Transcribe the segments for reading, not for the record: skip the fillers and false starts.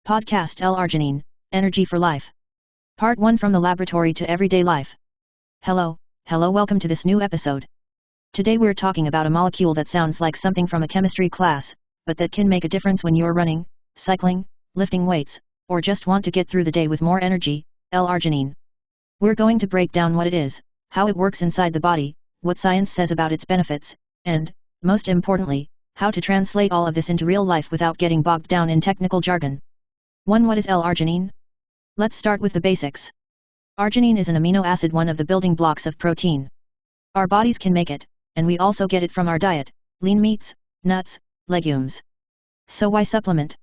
Podcast L-arginine, Energy for Life. Part 1 from the laboratory to everyday life. Hello, welcome to this new episode. Today we're talking about a molecule that sounds like something from a chemistry class, but that can make a difference when you're running, cycling, lifting weights, or just want to get through the day with more energy, L-arginine. We're going to break down what it is, how it works inside the body, what science says about its benefits, and, most importantly, how to translate all of this into real life without getting bogged down in technical jargon. 1. What is L-arginine? Let's start with the basics. Arginine is an amino acid, one of the building blocks of protein. Our bodies can make it, and we also get it from our diet, lean meats, nuts, legumes. So why supplement?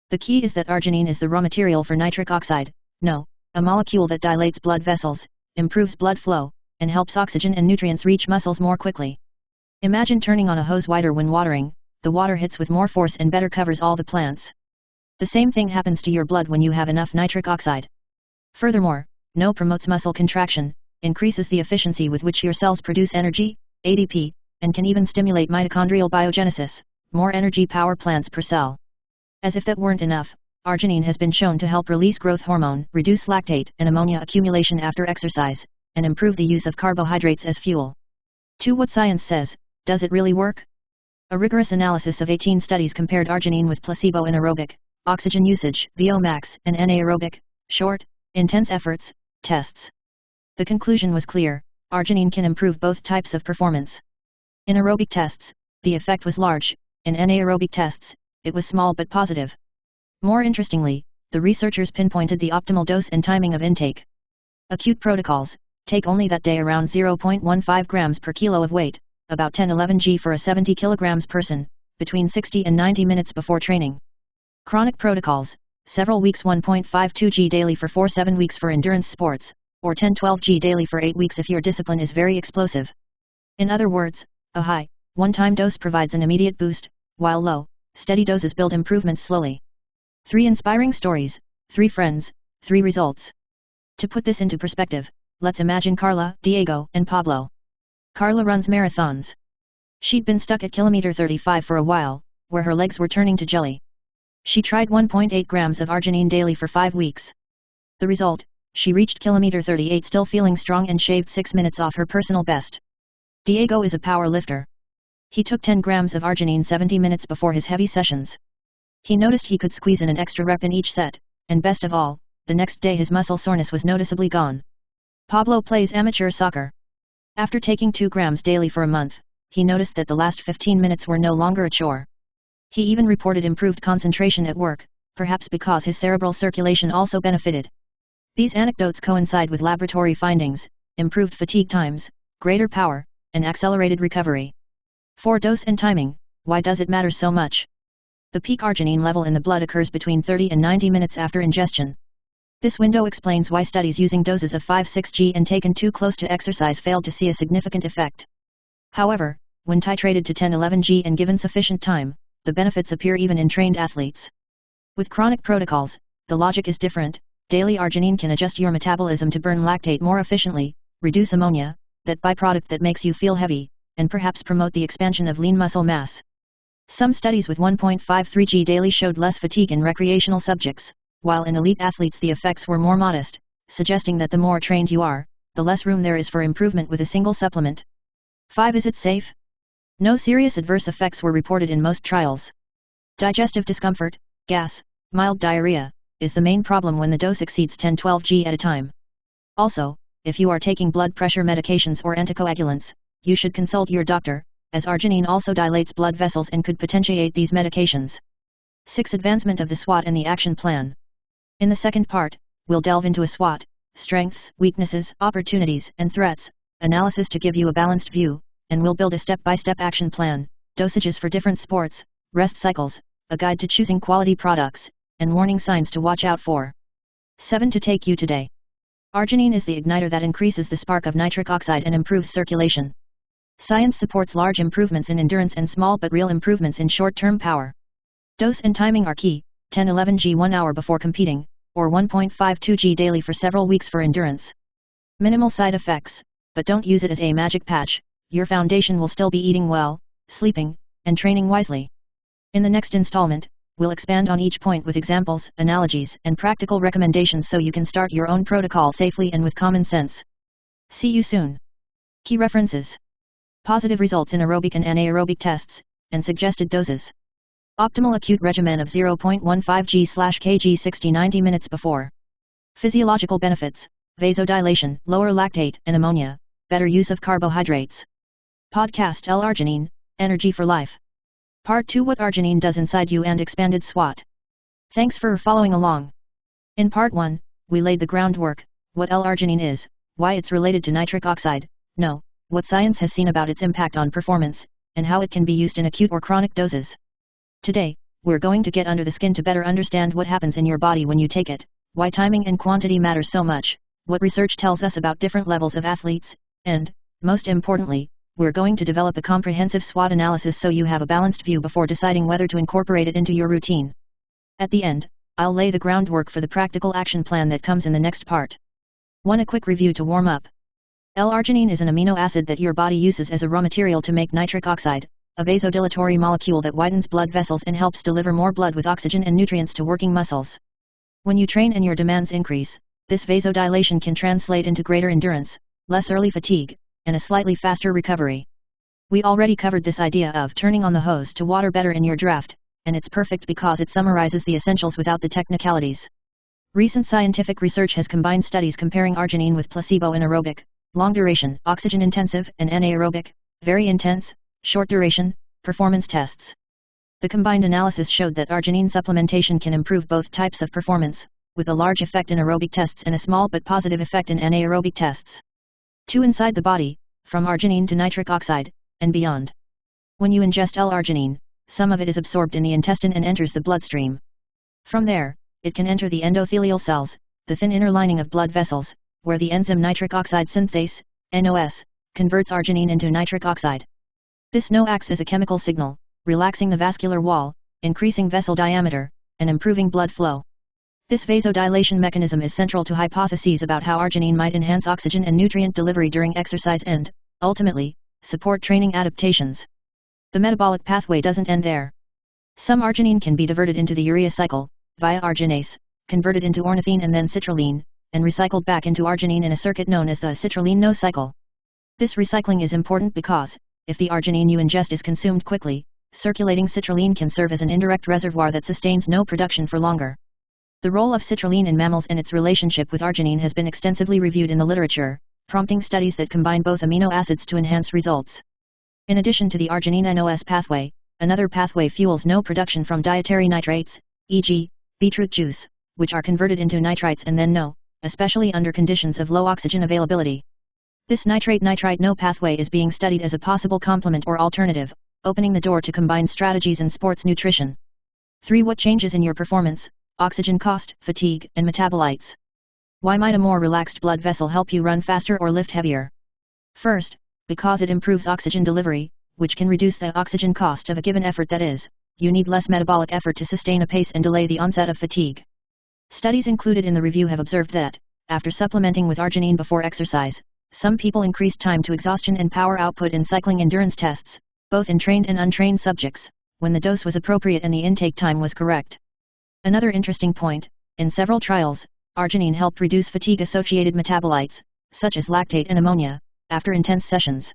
The key is that arginine is the raw material for nitric oxide, NO, a molecule that dilates blood vessels, improves blood flow, and helps oxygen and nutrients reach muscles more quickly. Imagine turning on a hose wider when watering, the water hits with more force and better covers all the plants. The same thing happens to your blood when you have enough nitric oxide. Furthermore, NO promotes muscle contraction, increases the efficiency with which your cells produce energy, ADP, and can even stimulate mitochondrial biogenesis, more energy power plants per cell. As if that weren't enough, arginine has been shown to help release growth hormone, reduce lactate and ammonia accumulation after exercise, and improve the use of carbohydrates as fuel. 2. What science says, does it really work? A rigorous analysis of 18 studies compared arginine with placebo in aerobic, oxygen usage, VO₂max, and anaerobic, short, intense efforts, tests. The conclusion was clear: arginine can improve both types of performance. In aerobic tests, the effect was large; in anaerobic tests, it was small but positive. More interestingly, the researchers pinpointed the optimal dose and timing of intake. Acute protocols take only that day around 0.15 grams per kilo of weight, about 10-11 g for a 70 kg person, between 60 and 90 minutes before training. Chronic protocols, several weeks 1.52 g daily for 4-7 weeks for endurance sports, or 10-12 g daily for 8 weeks if your discipline is very explosive. In other words, a high, one-time dose provides an immediate boost, while low, steady doses build improvements slowly. 3 inspiring stories, 3 friends, 3 results. To put this into perspective, let's imagine Carla, Diego, and Pablo. Carla runs marathons. She'd been stuck at kilometer 35 for a while, where her legs were turning to jelly. She tried 1.8 grams of arginine daily for 5 weeks. The result, she reached kilometer 38 still feeling strong and shaved 6 minutes off her personal best. Diego is a power lifter. He took 10 grams of arginine 70 minutes before his heavy sessions. He noticed he could squeeze in an extra rep in each set, and best of all, the next day his muscle soreness was noticeably gone. Pablo plays amateur soccer. After taking 2 grams daily for a month, he noticed that the last 15 minutes were no longer a chore. He even reported improved concentration at work, perhaps because his cerebral circulation also benefited. These anecdotes coincide with laboratory findings: improved fatigue times, greater power, and accelerated recovery. 4. Dose and timing. Why does it matter so much? The peak arginine level in the blood occurs between 30 and 90 minutes after ingestion. This window explains why studies using doses of 5-6 g and taken too close to exercise failed to see a significant effect. However, when titrated to 10-11 g and given sufficient time, the benefits appear even in trained athletes. With chronic protocols, the logic is different. Daily arginine can adjust your metabolism to burn lactate more efficiently, reduce ammonia, that byproduct that makes you feel heavy, and perhaps promote the expansion of lean muscle mass. Some studies with 1.53 g daily showed less fatigue in recreational subjects, while in elite athletes the effects were more modest, suggesting that the more trained you are, the less room there is for improvement with a single supplement. 5. Is it safe? No serious adverse effects were reported in most trials. Digestive discomfort, gas, mild diarrhea, is the main problem when the dose exceeds 10-12 g at a time. Also, if you are taking blood pressure medications or anticoagulants, you should consult your doctor, as arginine also dilates blood vessels and could potentiate these medications. 6. Advancement of the SWOT and the action plan. In the second part, we'll delve into a SWOT, strengths, weaknesses, opportunities, and threats, analysis to give you a balanced view, and we'll build a step-by-step action plan, dosages for different sports, rest cycles, a guide to choosing quality products, and warning signs to watch out for. 7. To take you today. Arginine is the igniter that increases the spark of nitric oxide and improves circulation. Science supports large improvements in endurance and small but real improvements in short-term power. Dose and timing are key: 10-11 g 1 hour before competing, or 1.52 g daily for several weeks for endurance. Minimal side effects, but don't use it as a magic patch. Your foundation will still be eating well, sleeping, and training wisely. In the next installment, We'll expand on each point with examples, analogies, and practical recommendations so you can start your own protocol safely and with common sense. See you soon. Key references: positive results in aerobic and anaerobic tests, and suggested doses. Optimal acute regimen of 0.15 g/kg 60-90 minutes before. Physiological benefits: vasodilation, lower lactate and ammonia, better use of carbohydrates. Podcast L-arginine, Energy for Life. Part 2: What arginine does inside you and expanded SWOT. Thanks for following along. In Part 1, we laid the groundwork: what L-arginine is, why it's related to nitric oxide, what science has seen about its impact on performance, and how it can be used in acute or chronic doses. Today, we're going to get under the skin to better understand what happens in your body when you take it, why timing and quantity matter so much, what research tells us about different levels of athletes, and, most importantly, we're going to develop a comprehensive SWOT analysis so you have a balanced view before deciding whether to incorporate it into your routine. At the end, I'll lay the groundwork for the practical action plan that comes in the next part. 1. A quick review to warm up. L-arginine is an amino acid that your body uses as a raw material to make nitric oxide, a vasodilatory molecule that widens blood vessels and helps deliver more blood with oxygen and nutrients to working muscles. When you train and your demands increase, this vasodilation can translate into greater endurance, less early fatigue, and a slightly faster recovery. We already covered this idea of turning on the hose to water better in your draft, and it's perfect because it summarizes the essentials without the technicalities. Recent scientific research has combined studies comparing arginine with placebo in aerobic, long duration, oxygen intensive, and anaerobic, very intense, short duration, performance tests. The combined analysis showed that arginine supplementation can improve both types of performance, with a large effect in aerobic tests and a small but positive effect in anaerobic tests. 2. Inside the body, from arginine to nitric oxide, and beyond. When you ingest L-arginine, some of it is absorbed in the intestine and enters the bloodstream. From there, it can enter the endothelial cells, the thin inner lining of blood vessels, where the enzyme nitric oxide synthase, NOS, converts arginine into nitric oxide. This NO acts as a chemical signal, relaxing the vascular wall, increasing vessel diameter, and improving blood flow. This vasodilation mechanism is central to hypotheses about how arginine might enhance oxygen and nutrient delivery during exercise and, ultimately, support training adaptations. The metabolic pathway doesn't end there. Some arginine can be diverted into the urea cycle, via arginase, converted into ornithine and then citrulline, and recycled back into arginine in a circuit known as the citrulline-NO cycle. This recycling is important because, if the arginine you ingest is consumed quickly, circulating citrulline can serve as an indirect reservoir that sustains NO production for longer. The role of citrulline in mammals and its relationship with arginine has been extensively reviewed in the literature, prompting studies that combine both amino acids to enhance results. In addition to the arginine-NOS pathway, another pathway fuels NO production from dietary nitrates, e.g., beetroot juice, which are converted into nitrites and then NO, especially under conditions of low oxygen availability. This nitrate-nitrite NO pathway is being studied as a possible complement or alternative, opening the door to combined strategies in sports nutrition. 3. What changes in your performance, oxygen cost, fatigue, and metabolites? Why might a more relaxed blood vessel help you run faster or lift heavier? First, because it improves oxygen delivery, which can reduce the oxygen cost of a given effort, that is, you need less metabolic effort to sustain a pace and delay the onset of fatigue. Studies included in the review have observed that, after supplementing with arginine before exercise, some people increased time to exhaustion and power output in cycling endurance tests, both in trained and untrained subjects, when the dose was appropriate and the intake time was correct. Another interesting point, in several trials, arginine helped reduce fatigue-associated metabolites, such as lactate and ammonia, after intense sessions.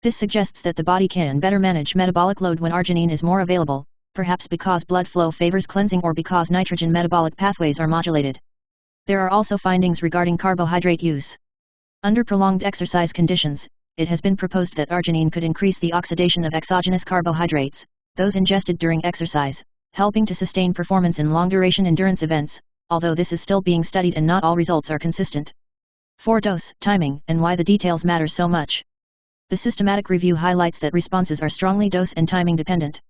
This suggests that the body can better manage metabolic load when arginine is more available, perhaps because blood flow favors cleansing or because nitrogen metabolic pathways are modulated. There are also findings regarding carbohydrate use. Under prolonged exercise conditions, it has been proposed that arginine could increase the oxidation of exogenous carbohydrates, those ingested during exercise, helping to sustain performance in long-duration endurance events, although this is still being studied and not all results are consistent. 4. Dose, timing, and why the details matter so much. The systematic review highlights that responses are strongly dose and timing dependent.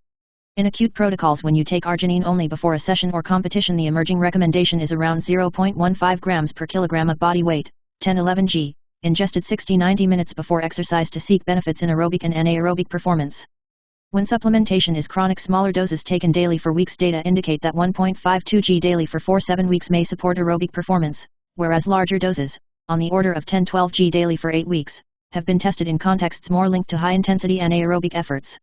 In acute protocols, when you take arginine only before a session or competition, the emerging recommendation is around 0.15 grams per kilogram of body weight, 10-11 g, ingested 60-90 minutes before exercise to seek benefits in aerobic and anaerobic performance. When supplementation is chronic, smaller doses taken daily for weeks data indicate that 1.52 g daily for 4-7 weeks may support aerobic performance, whereas larger doses, on the order of 10-12 g daily for 8 weeks, have been tested in contexts more linked to high-intensity anaerobic efforts.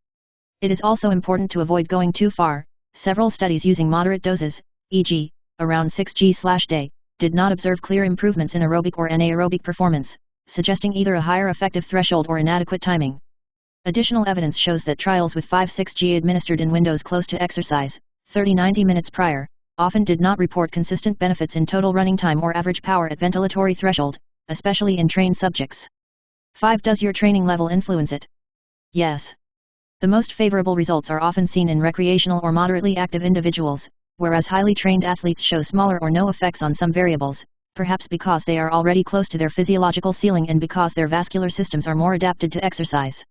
It is also important to avoid going too far, several studies using moderate doses, e.g., around 6g/day, did not observe clear improvements in aerobic or anaerobic performance, suggesting either a higher effective threshold or inadequate timing. Additional evidence shows that trials with 5-6g administered in windows close to exercise, 30-90 minutes prior, often did not report consistent benefits in total running time or average power at ventilatory threshold, especially in trained subjects. 5. Does your training level influence it? Yes. The most favorable results are often seen in recreational or moderately active individuals, whereas highly trained athletes show smaller or no effects on some variables, perhaps because they are already close to their physiological ceiling and because their vascular systems are more adapted to exercise.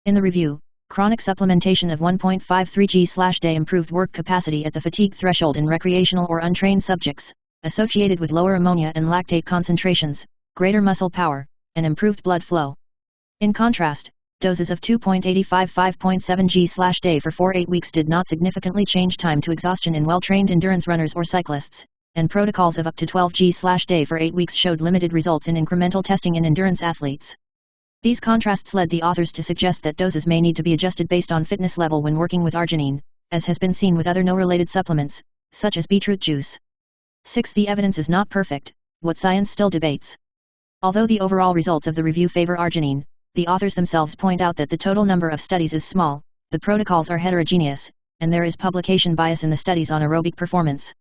In the review, chronic supplementation of 1.53g/day improved work capacity at the fatigue threshold in recreational or untrained subjects, associated with lower ammonia and lactate concentrations, greater muscle power, and improved blood flow. In contrast, doses of 2.85-5.7g/day for 4-8 weeks did not significantly change time to exhaustion in well-trained endurance runners or cyclists, and protocols of up to 12g/day for 8 weeks showed limited results in incremental testing in endurance athletes. These contrasts led the authors to suggest that doses may need to be adjusted based on fitness level when working with arginine, as has been seen with other no-related supplements, such as beetroot juice. 6. The evidence is not perfect, what science still debates. Although the overall results of the review favor arginine, the authors themselves point out that the total number of studies is small, the protocols are heterogeneous, and there is publication bias in the studies on aerobic performance.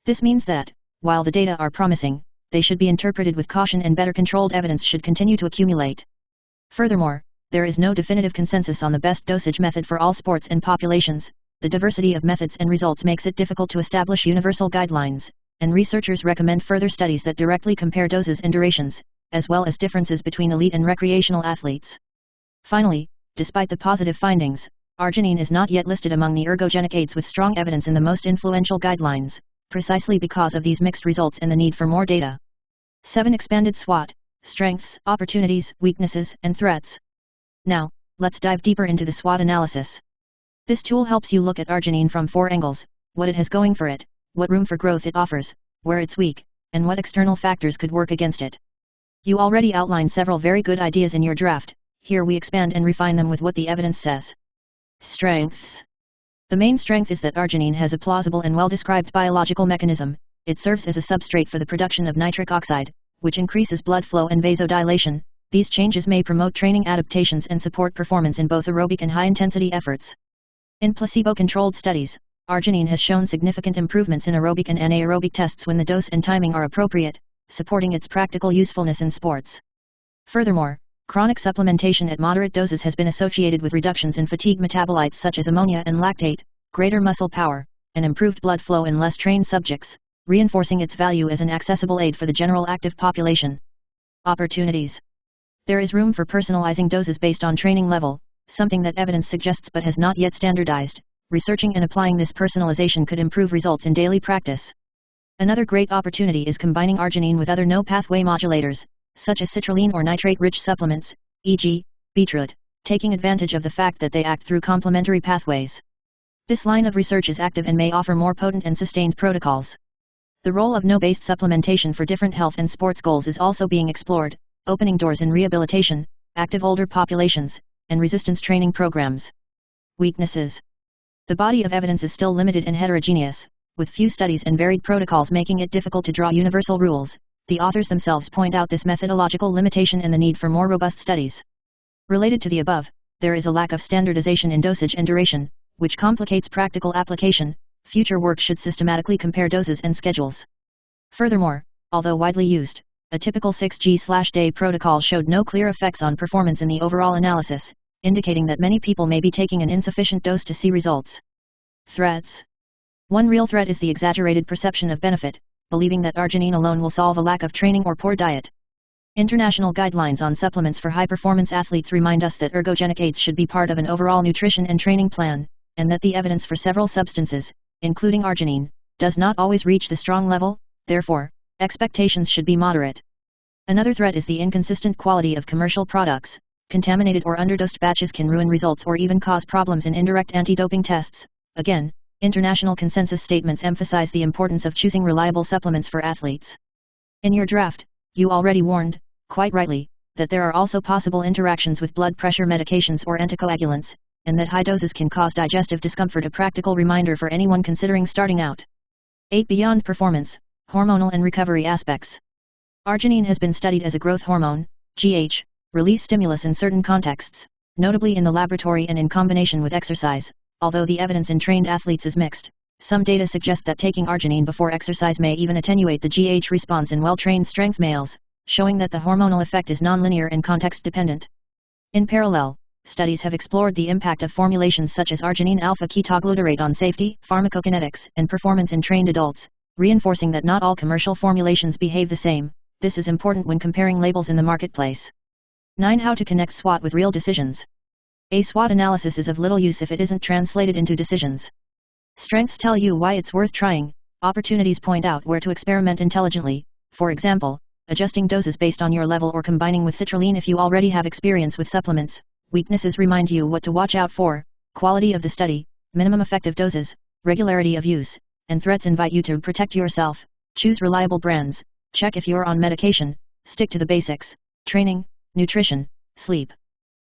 This means that, while the data are promising, they should be interpreted with caution and better controlled evidence should continue to accumulate. Furthermore, there is no definitive consensus on the best dosage method for all sports and populations. The diversity of methods and results makes it difficult to establish universal guidelines, and researchers recommend further studies that directly compare doses and durations, as well as differences between elite and recreational athletes. Finally, despite the positive findings, arginine is not yet listed among the ergogenic aids with strong evidence in the most influential guidelines, precisely because of these mixed results and the need for more data. 7. Expanded SWOT. Strengths, opportunities, weaknesses, and threats. Now, let's dive deeper into the SWOT analysis. This tool helps you look at arginine from 4 angles: what it has going for it, what room for growth it offers, where it's weak, and what external factors could work against it. You already outlined several very good ideas in your draft. Here we expand and refine them with what the evidence says. Strengths. The main strength is that arginine has a plausible and well-described biological mechanism. It serves as a substrate for the production of nitric oxide, which increases blood flow and vasodilation. These changes may promote training adaptations and support performance in both aerobic and high-intensity efforts. In placebo-controlled studies, arginine has shown significant improvements in aerobic and anaerobic tests when the dose and timing are appropriate, supporting its practical usefulness in sports. Furthermore, chronic supplementation at moderate doses has been associated with reductions in fatigue metabolites such as ammonia and lactate, greater muscle power, and improved blood flow in less trained subjects, reinforcing its value as an accessible aid for the general active population. Opportunities. There is room for personalizing doses based on training level, something that evidence suggests but has not yet standardized. Researching and applying this personalization could improve results in daily practice. Another great opportunity is combining arginine with other no-pathway modulators, such as citrulline or nitrate-rich supplements, e.g., beetroot, taking advantage of the fact that they act through complementary pathways. This line of research is active and may offer more potent and sustained protocols. The role of no-based supplementation for different health and sports goals is also being explored, opening doors in rehabilitation, active older populations, and resistance training programs. Weaknesses. The body of evidence is still limited and heterogeneous, with few studies and varied protocols making it difficult to draw universal rules. The authors themselves point out this methodological limitation and the need for more robust studies. Related to the above, there is a lack of standardization in dosage and duration, which complicates practical application. Future work should systematically compare doses and schedules. Furthermore, although widely used, a typical 6g/day protocol showed no clear effects on performance in the overall analysis, indicating that many people may be taking an insufficient dose to see results. Threats. One real threat is the exaggerated perception of benefit, believing that arginine alone will solve a lack of training or poor diet. International guidelines on supplements for high-performance athletes remind us that ergogenic aids should be part of an overall nutrition and training plan, and that the evidence for several substances, including arginine, does not always reach the strong level. Therefore, expectations should be moderate. Another threat is the inconsistent quality of commercial products. Contaminated or underdosed batches can ruin results or even cause problems in indirect anti-doping tests. Again, international consensus statements emphasize the importance of choosing reliable supplements for athletes. In your draft, you already warned, quite rightly, that there are also possible interactions with blood pressure medications or anticoagulants. and that high doses can cause digestive discomfort, a practical reminder for anyone considering starting out. 8. Beyond performance, hormonal and recovery aspects. Arginine has been studied as a growth hormone, GH, release stimulus in certain contexts, notably in the laboratory and in combination with exercise. Although the evidence in trained athletes is mixed, some data suggest that taking arginine before exercise may even attenuate the GH response in well-trained strength males, showing that the hormonal effect is nonlinear and context-dependent. In parallel, studies have explored the impact of formulations such as arginine alpha-ketoglutarate on safety, pharmacokinetics, and performance in trained adults, reinforcing that not all commercial formulations behave the same. This is important when comparing labels in the marketplace. 9. How to connect SWOT with real decisions. A SWOT analysis is of little use if it isn't translated into decisions. Strengths tell you why it's worth trying, opportunities point out where to experiment intelligently, for example, adjusting doses based on your level or combining with citrulline if you already have experience with supplements. Weaknesses remind you what to watch out for, quality of the study, minimum effective doses, regularity of use, and threats invite you to protect yourself. Choose reliable brands, check if you're on medication, stick to the basics, training, nutrition, sleep.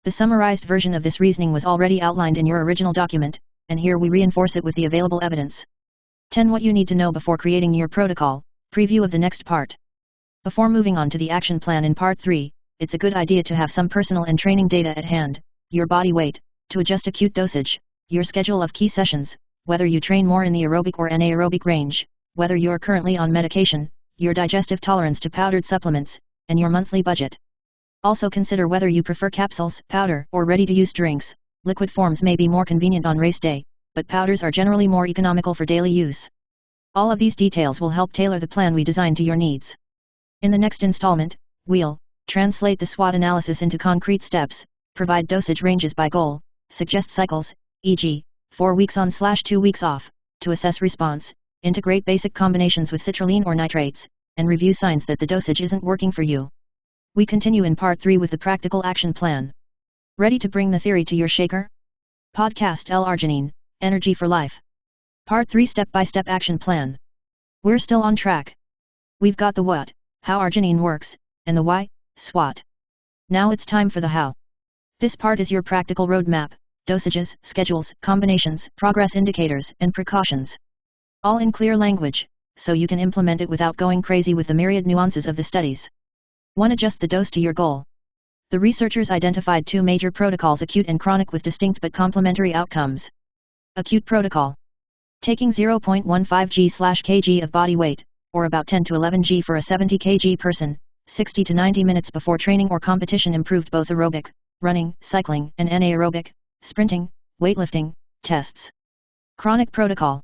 The summarized version of this reasoning was already outlined in your original document, and here we reinforce it with the available evidence. 10. What you need to know before creating your protocol, preview of the next part. Before moving on to the action plan in part 3, it's a good idea to have some personal and training data at hand, your body weight, to adjust acute dosage, your schedule of key sessions, whether you train more in the aerobic or anaerobic range, whether you're currently on medication, your digestive tolerance to powdered supplements, and your monthly budget. Also consider whether you prefer capsules, powder, or ready-to-use drinks. Liquid forms may be more convenient on race day, but powders are generally more economical for daily use. All of these details will help tailor the plan we designed to your needs. In the next installment, we'll translate the SWOT analysis into concrete steps, provide dosage ranges by goal, suggest cycles, e.g., 4 weeks on/2 weeks off, to assess response, integrate basic combinations with citrulline or nitrates, and review signs that the dosage isn't working for you. We continue in part 3 with the practical action plan. Ready to bring the theory to your shaker? Podcast L-arginine, Energy for Life. Part 3 Step-by-Step Action Plan. We're still on track. We've got the what, how arginine works, and the why, SWOT. Now it's time for the how. This part is your practical roadmap, dosages, schedules, combinations, progress indicators, and precautions. All in clear language, so you can implement it without going crazy with the myriad nuances of the studies. 1. Adjust the dose to your goal. The researchers identified 2 major protocols, acute and chronic, with distinct but complementary outcomes. Acute protocol. Taking 0.15 g/kg of body weight, or about 10 to 11 g for a 70 kg person, 60 to 90 minutes before training or competition improved both aerobic, running, cycling, and anaerobic, sprinting, weightlifting, tests. Chronic protocol.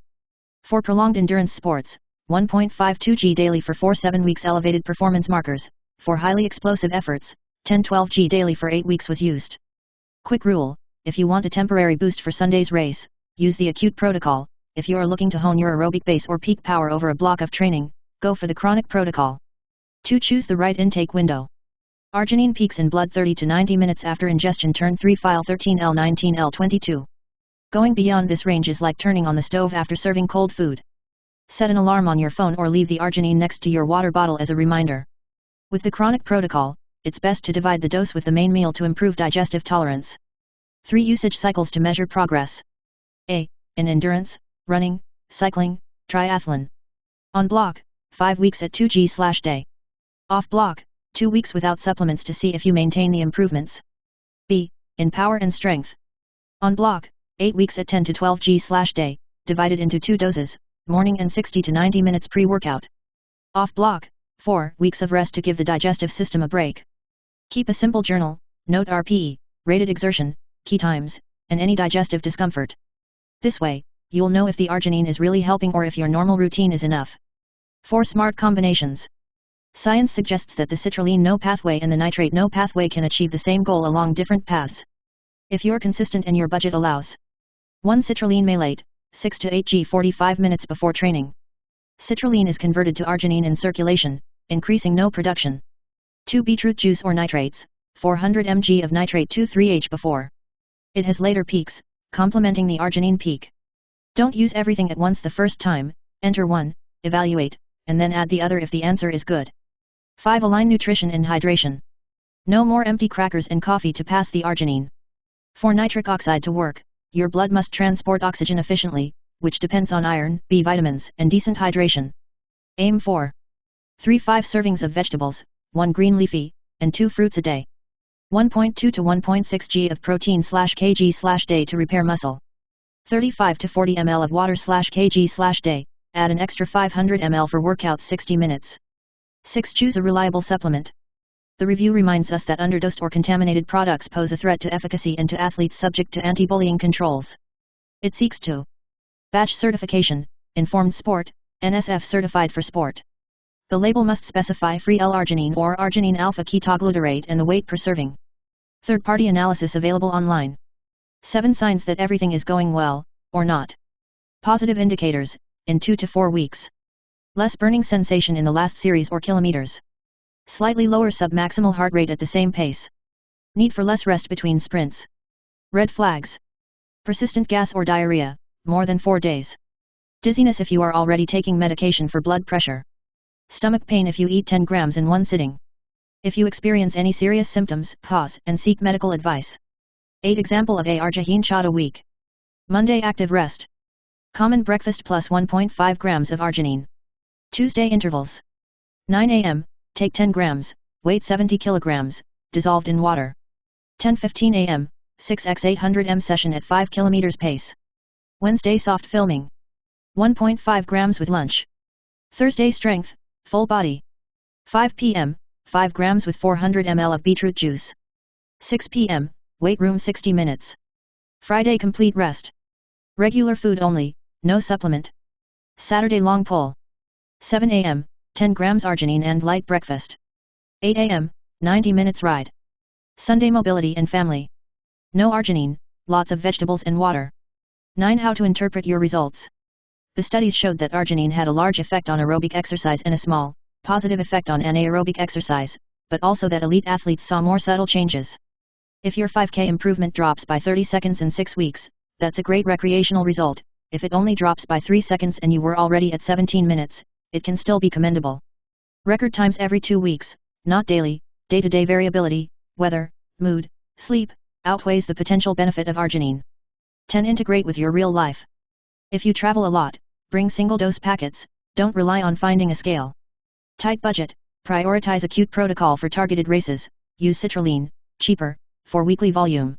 For prolonged endurance sports, 1.52 g daily for 4-7 weeks. Elevated performance markers. For highly explosive efforts, 10-12 g daily for 8 weeks was used. Quick rule: if you want a temporary boost for Sunday's race, use the acute protocol. If you are looking to hone your aerobic base or peak power over a block of training, go for the chronic protocol. 2. Choose the right intake window. Arginine peaks in blood 30 to 90 minutes after ingestion. Turn 3 file 13L19L22. Going beyond this range is like turning on the stove after serving cold food. Set an alarm on your phone or leave the arginine next to your water bottle as a reminder. With the chronic protocol, it's best to divide the dose with the main meal to improve digestive tolerance. 3. Usage cycles to measure progress. A. In endurance, running, cycling, triathlon. On block, 5 weeks at 2 g/day. Off block, 2 weeks without supplements to see if you maintain the improvements. B. In power and strength. On block, 8 weeks at 10 to 12 g/day, divided into 2 doses, morning and 60 to 90 minutes pre-workout. Off block, 4 weeks of rest to give the digestive system a break. Keep a simple journal, note RPE, rated exertion, key times, and any digestive discomfort. This way, you'll know if the arginine is really helping or if your normal routine is enough. 4. Smart combinations. Science suggests that the citrulline no pathway and the nitrate no pathway can achieve the same goal along different paths. If you're consistent and your budget allows. 1. Citrulline malate, 6 to 8 g 45 minutes before training. Citrulline is converted to arginine in circulation, increasing no production. 2. Beetroot juice or nitrates, 400 mg of nitrate 2,3H before. It has later peaks, complementing the arginine peak. Don't use everything at once the first time, enter one, evaluate, and then add the other if the answer is good. 5. Align nutrition and hydration. No more empty crackers and coffee to pass the arginine. For nitric oxide to work, your blood must transport oxygen efficiently, which depends on iron, B vitamins, and decent hydration. Aim for 3-5 servings of vegetables, 1 green leafy, and 2 fruits a day. 1.2 to 1.6 g of protein/kg/day to repair muscle. 35 to 40 ml of water/kg/day, add an extra 500 ml for workouts 60 minutes. 6. Choose a reliable supplement. The review reminds us that underdosed or contaminated products pose a threat to efficacy and to athletes subject to anti-bullying controls. It seeks to batch certification, informed sport, NSF certified for sport. The label must specify free L-arginine or arginine alpha-ketoglutarate and the weight per serving. Third-party analysis available online. 7 signs that everything is going well, or not. Positive indicators, in 2 to 4 weeks. Less burning sensation in the last series or kilometers. Slightly lower submaximal heart rate at the same pace. Need for less rest between sprints. Red flags. Persistent gas or diarrhea, more than 4 days. Dizziness if you are already taking medication for blood pressure. Stomach pain if you eat 10 grams in one sitting. If you experience any serious symptoms, pause and seek medical advice. 8. Example of a arginine shot a week. Monday active rest. Common breakfast plus 1.5 grams of arginine. Tuesday intervals. 9 a.m., take 10 grams, weight 70 kilograms, dissolved in water. 10:15 a.m., 6x 800 m session at 5 km pace. Wednesday soft filming. 1.5 grams with lunch. Thursday strength, full body. 5 p.m., 5 grams with 400 ml of beetroot juice. 6 p.m., weight room 60 minutes. Friday complete rest. Regular food only, no supplement. Saturday long pull. 7 a.m., 10 grams arginine and light breakfast. 8 a.m., 90 minutes ride. Sunday mobility and family. No arginine, lots of vegetables and water. 9. How to interpret your results. The studies showed that arginine had a large effect on aerobic exercise and a small, positive effect on anaerobic exercise, but also that elite athletes saw more subtle changes. If your 5K improvement drops by 30 seconds in 6 weeks, that's a great recreational result. If it only drops by 3 seconds and you were already at 17 minutes, it can still be commendable. Record times every 2 weeks, not daily. Day-to-day variability, weather, mood, sleep, outweighs the potential benefit of arginine. 10. Integrate with your real life. If you travel a lot, bring single-dose packets, don't rely on finding a scale. Tight budget, prioritize acute protocol for targeted races, use citrulline, cheaper, for weekly volume.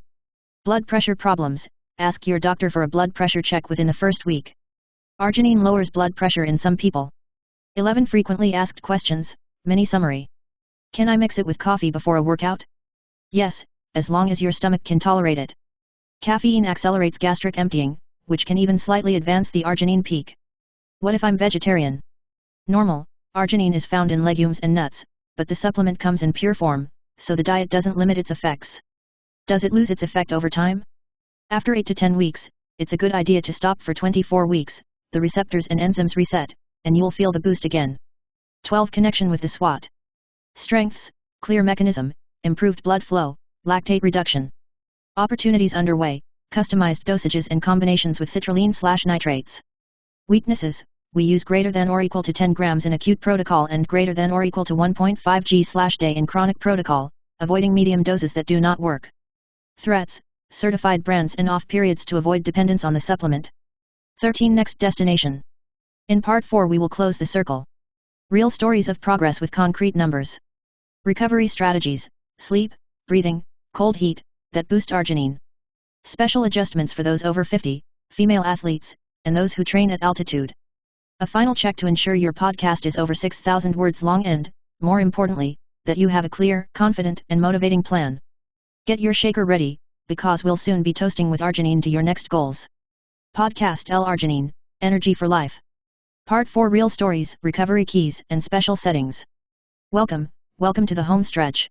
Blood pressure problems, ask your doctor for a blood pressure check within the first week. Arginine lowers blood pressure in some people. 11. Frequently asked questions, mini summary. Can I mix it with coffee before a workout? Yes, as long as your stomach can tolerate it. Caffeine accelerates gastric emptying, which can even slightly advance the arginine peak. What if I'm vegetarian? Normal, arginine is found in legumes and nuts, but the supplement comes in pure form, so the diet doesn't limit its effects. Does it lose its effect over time? After 8 to 10 weeks, it's a good idea to stop for 24 weeks, the receptors and enzymes reset, and you'll feel the boost again. 12. Connection with the SWOT. Strengths, clear mechanism, improved blood flow, lactate reduction. Opportunities underway, customized dosages and combinations with citrulline/nitrates. Weaknesses, we use greater than or equal to 10 grams in acute protocol and greater than or equal to 1.5 g/day in chronic protocol, avoiding medium doses that do not work. Threats, certified brands and off periods to avoid dependence on the supplement. 13. Next destination. In part 4 we will close the circle. Real stories of progress with concrete numbers. Recovery strategies, sleep, breathing, cold heat, that boost arginine. Special adjustments for those over 50, female athletes, and those who train at altitude. A final check to ensure your podcast is over 6,000 words long and, more importantly, that you have a clear, confident, and motivating plan. Get your shaker ready, because we'll soon be toasting with arginine to your next goals. Podcast L-arginine, Energy for Life. Part 4. Real stories, recovery keys, and special settings. Welcome to the home stretch.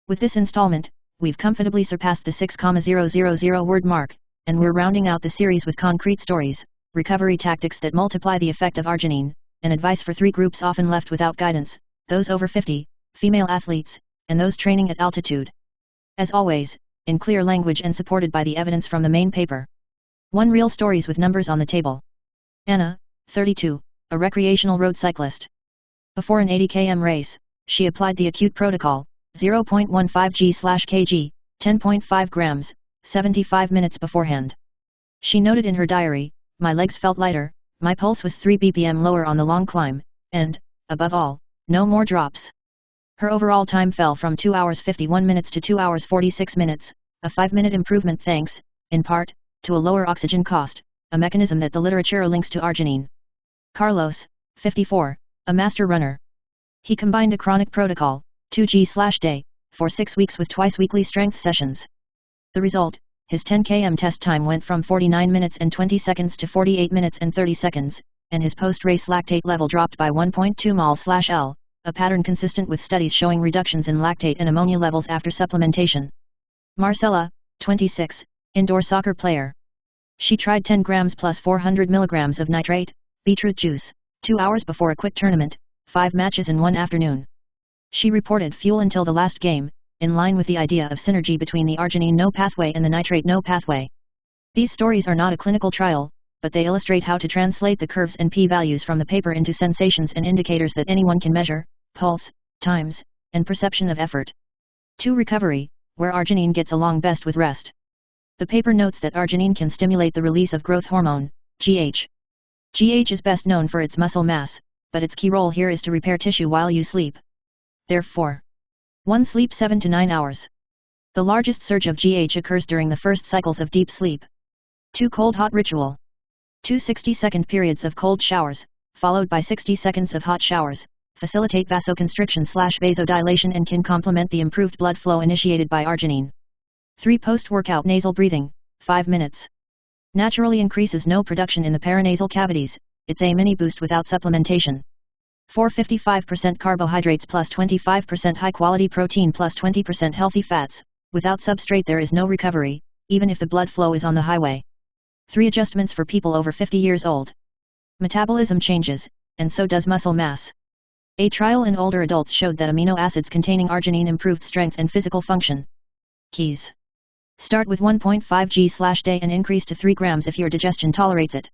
With this installment, we've comfortably surpassed the 6,000 word mark, and we're rounding out the series with concrete stories, recovery tactics that multiply the effect of arginine, and advice for 3 groups often left without guidance, those over 50, female athletes, and those training at altitude. As always, in clear language and supported by the evidence from the main paper. 1. Real stories with numbers on the table. Anna, 32, a recreational road cyclist. Before an 80 km race, she applied the acute protocol, 0.15 g/kg, 10.5 grams, 75 minutes beforehand. She noted in her diary, "My legs felt lighter, my pulse was 3 bpm lower on the long climb, and, above all, no more drops." Her overall time fell from 2 hours 51 minutes to 2 hours 46 minutes, a 5-minute improvement thanks, in part, to a lower oxygen cost, a mechanism that the literature links to arginine. Carlos, 54, a master runner. He combined a chronic protocol, 2G/day, for 6 weeks with twice-weekly strength sessions. The result, his 10 km test time went from 49 minutes and 20 seconds to 48 minutes and 30 seconds, and his post-race lactate level dropped by 1.2 mol/L, a pattern consistent with studies showing reductions in lactate and ammonia levels after supplementation. Marcella, 26, indoor soccer player. She tried 10 grams plus 400 milligrams of nitrate, beetroot juice, 2 hours before a quick tournament, 5 matches in one afternoon. She reported fuel until the last game, in line with the idea of synergy between the arginine no pathway and the nitrate no pathway. These stories are not a clinical trial, but they illustrate how to translate the curves and p-values from the paper into sensations and indicators that anyone can measure: pulse, times, and perception of effort. 2. Recovery, where arginine gets along best with rest. The paper notes that arginine can stimulate the release of growth hormone, GH. GH is best known for its muscle mass, but its key role here is to repair tissue while you sleep. Therefore, 1. Sleep 7 to 9 hours. The largest surge of GH occurs during the first cycles of deep sleep. 2. Cold-hot ritual. 2 60-second periods of cold showers, followed by 60 seconds of hot showers, facilitate vasoconstriction/vasodilation and can complement the improved blood flow initiated by arginine. 3. Post-workout nasal breathing, 5 minutes. Naturally increases NO production in the paranasal cavities, it's a mini boost without supplementation. 4. 55% carbohydrates plus 25% high-quality protein plus 20% healthy fats, without substrate there is no recovery, even if the blood flow is on the highway. 3. Adjustments for people over 50 years old. Metabolism changes, and so does muscle mass. A trial in older adults showed that amino acids containing arginine improved strength and physical function. Keys. Start with 1.5 g/day and increase to 3 grams if your digestion tolerates it.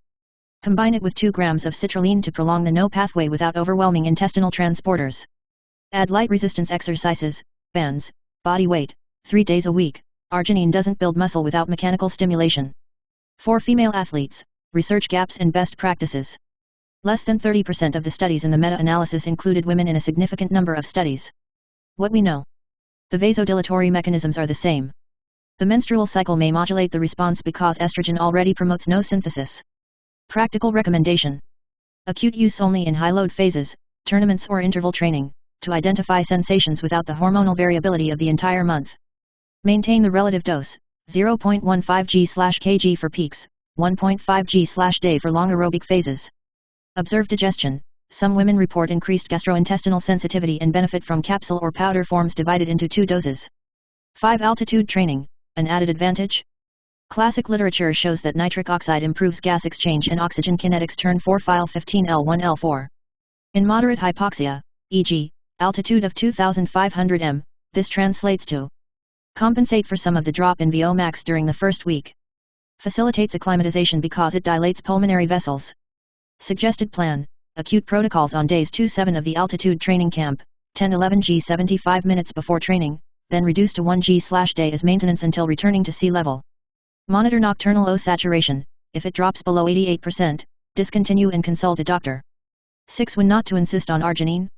Combine it with 2 grams of citrulline to prolong the NO pathway without overwhelming intestinal transporters. Add light resistance exercises, bands, body weight, 3 days a week. Arginine doesn't build muscle without mechanical stimulation. 4. Female athletes, research gaps and best practices. Less than 30% of the studies in the meta-analysis included women in a significant number of studies. What we know. The vasodilatory mechanisms are the same. The menstrual cycle may modulate the response because estrogen already promotes NO synthesis. Practical recommendation. Acute use only in high-load phases, tournaments or interval training, to identify sensations without the hormonal variability of the entire month. Maintain the relative dose, 0.15 g/kg for peaks, 1.5 g/day for long aerobic phases. Observe digestion. Some women report increased gastrointestinal sensitivity and benefit from capsule or powder forms divided into 2 doses. 5. Altitude training, an added advantage? Classic literature shows that nitric oxide improves gas exchange and oxygen kinetics. Turn 4 file 15L1L4. In moderate hypoxia, e.g., altitude of 2500 m, this translates to compensate for some of the drop in VO₂max during the first week. Facilitates acclimatization because it dilates pulmonary vessels. Suggested plan, acute protocols on days 2-7 of the altitude training camp, 10-11 g 75 minutes before training, then reduce to 1 g/day as maintenance until returning to sea level. Monitor nocturnal O saturation, if it drops below 88%, discontinue and consult a doctor. 6. When not to insist on arginine?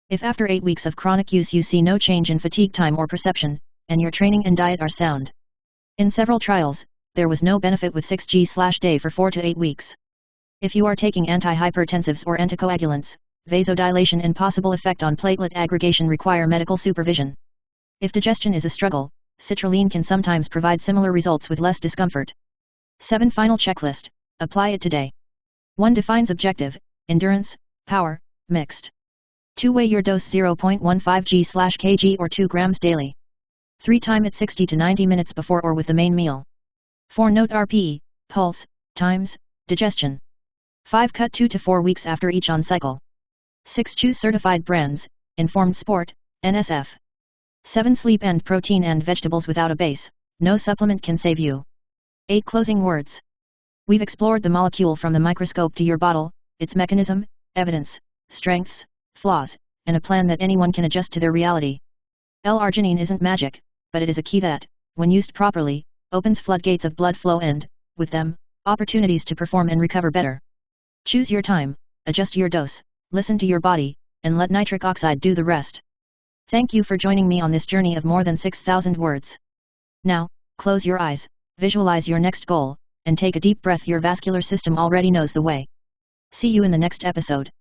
If after 8 weeks of chronic use you see no change in fatigue time or perception, and your training and diet are sound. In several trials, there was no benefit with 6 g/day for 4 to 8 weeks. If you are taking antihypertensives or anticoagulants, vasodilation and possible effect on platelet aggregation require medical supervision. If digestion is a struggle, citrulline can sometimes provide similar results with less discomfort. 7. Final checklist, apply it today. 1. Defines objective, endurance, power, mixed. 2. Weigh your dose 0.15 g/kg or 2 grams daily. 3. Time it 60 to 90 minutes before or with the main meal. 4. Note RPE, pulse, times, digestion. 5. Cut 2 to 4 weeks after each on cycle. 6. Choose certified brands, Informed Sport, NSF. 7. Sleep and protein and vegetables without a base, no supplement can save you. 8. Closing words. We've explored the molecule from the microscope to your bottle, its mechanism, evidence, strengths, flaws, and a plan that anyone can adjust to their reality. L-arginine isn't magic, but it is a key that, when used properly, opens floodgates of blood flow and, with them, opportunities to perform and recover better. Choose your time, adjust your dose, listen to your body, and let nitric oxide do the rest. Thank you for joining me on this journey of more than 6,000 words. Now, close your eyes, visualize your next goal, and take a deep breath. Your vascular system already knows the way. See you in the next episode.